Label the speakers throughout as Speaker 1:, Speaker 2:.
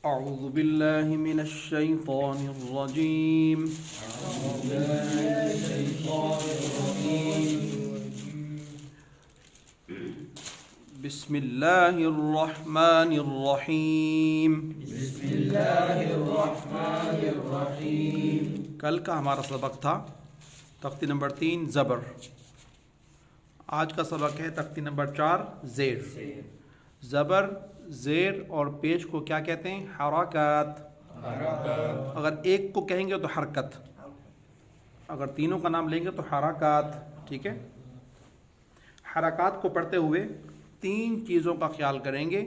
Speaker 1: اعوذ باللہ من الشیطان الرجیم بسم اللہ الرحمن الرحیم کل کا ہمارا سبق تھا تختی نمبر 3 زبر. آج کا سبق ہے تختی نمبر 4 زیر. زبر، زیر اور پیش کو کیا کہتے ہیں؟ حرکات. اگر ایک کو کہیں گے تو حرکت، اگر تینوں کا نام لیں گے تو حرکات. ٹھیک ہے. حرکات کو پڑھتے ہوئے 3 چیزوں کا خیال کریں گے.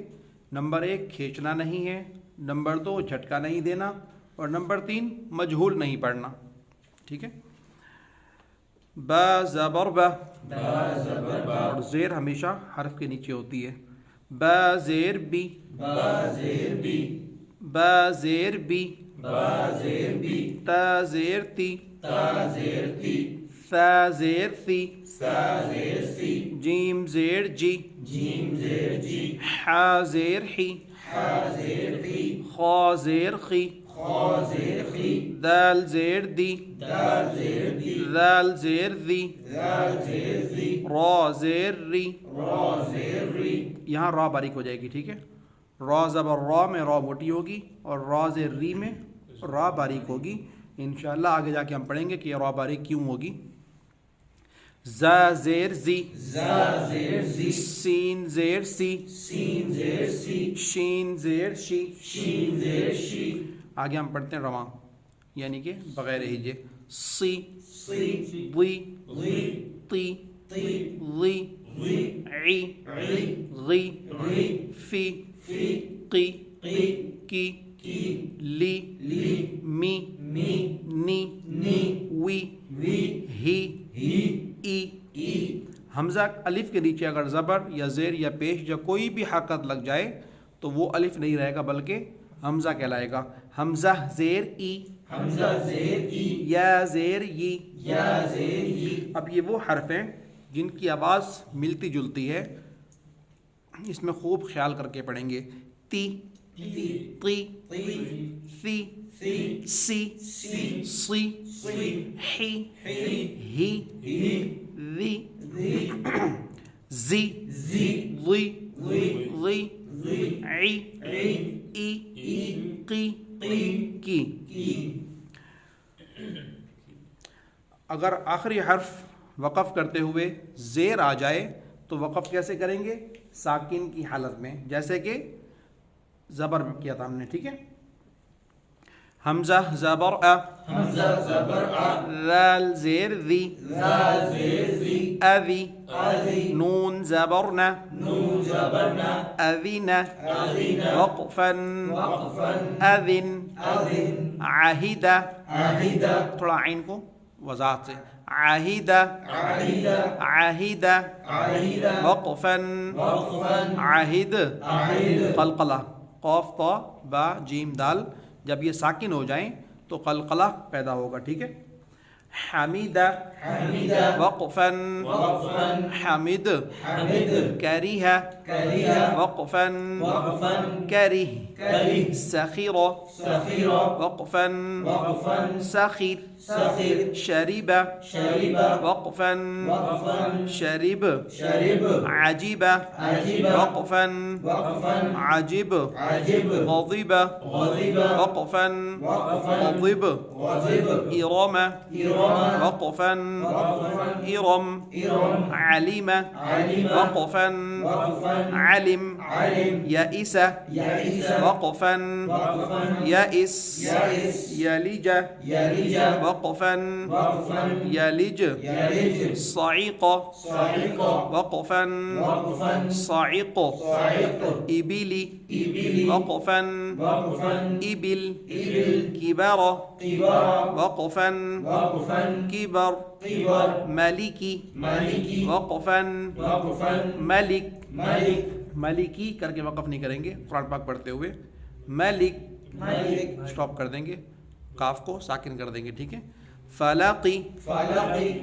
Speaker 1: نمبر 1 کھینچنا نہیں ہے، نمبر 2 جھٹکا نہیں دینا، اور نمبر 3 مجہول نہیں پڑھنا. ٹھیک ہے. با زبر با، اور زیر ہمیشہ حرف کے نیچے ہوتی ہے. با زیر بی، با زیر بی، تا زیر تی، ثا زیر ثی، جیم زیر جی، حا زیر حی، خا زیر خی، دال زیر دی، ذال زیر ذی، را زیر ری. یہاں را باریک ہو جائے گی. ٹھیک ہے. را زبر را میں را موٹی ہوگی اور را زیر ری میں را باریک ہوگی. انشاءاللہ آگے جا کے ہم پڑھیں گے کہ یہ را باریک کیوں ہوگی. زا زیر زی، سین زیر سی، شین زیر شی. آگے ہم پڑھتے ہیں رواں، یعنی کہ بغیر ہجے. سی، ضی، تی، ضی، عی، غی، فی، قی، کی، لی، می، نی، وی، ہی، ای. حمزہ الف کے نیچے اگر زبر یا زیر یا پیش یا کوئی بھی حرکت لگ جائے تو وہ الف نہیں رہے گا بلکہ حمزہ کہلائے گا. حمزہ زیر ای، یا زیر ی. اب یہ وہ حرف ہیں جن کی آواز ملتی جلتی ہے، اس میں خوب خیال کر کے پڑھیں گے. تی، تی، ثی، سی، صی، حی، ہی، ذی، زی، ضی، ضی، عی، ای، قی، کی. اگر آخری حرف وقف کرتے ہوئے زیر آ جائے تو وقف کیسے کریں گے؟ ساکن کی حالت میں، جیسے کہ زبر کیا تھا ہم نے. ٹھیک ہے. حمزہ زبر ا، ذال زیر ذی، اذی، نون زبر ن، اذن، وقفا، اذن، عہد. تھوڑا عین کو وضاحت سے. عہد، وقفا، عہد. قلقلہ، قاف طا با جیم دال، جب یہ ساکن ہو جائیں تو قلقلہ پیدا ہوگا. ٹھیک ہے. حمید، وقفا، حمد. کریہ، وقفا، کرہ. سخیر، وقفا، سخیر. شریب، وقفا، شریب. عجیب، وقفا، عجب. غضب، وقفا، غضب. ارم، وقفا، ارم. علم، وقفا، علم. یئس، وقفا، یئس. یلج، وقفا، یلج. صعیق، وقفا، صعیق. ابلی، وقفا، ابل. کبر، وقفا، کبر. ملکی، وقفا، ملک. ملکی کر کے وقف نہیں کریں گے قرآن پاک پڑھتے ہوئے. ملک سٹاپ کر دیں گے، کاف کو ساکن کر دیں گے. ٹھیک ہے. فلقی،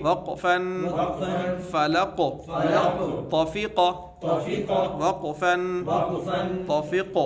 Speaker 1: وقفا، فلق. طفق، وقفا، طفق.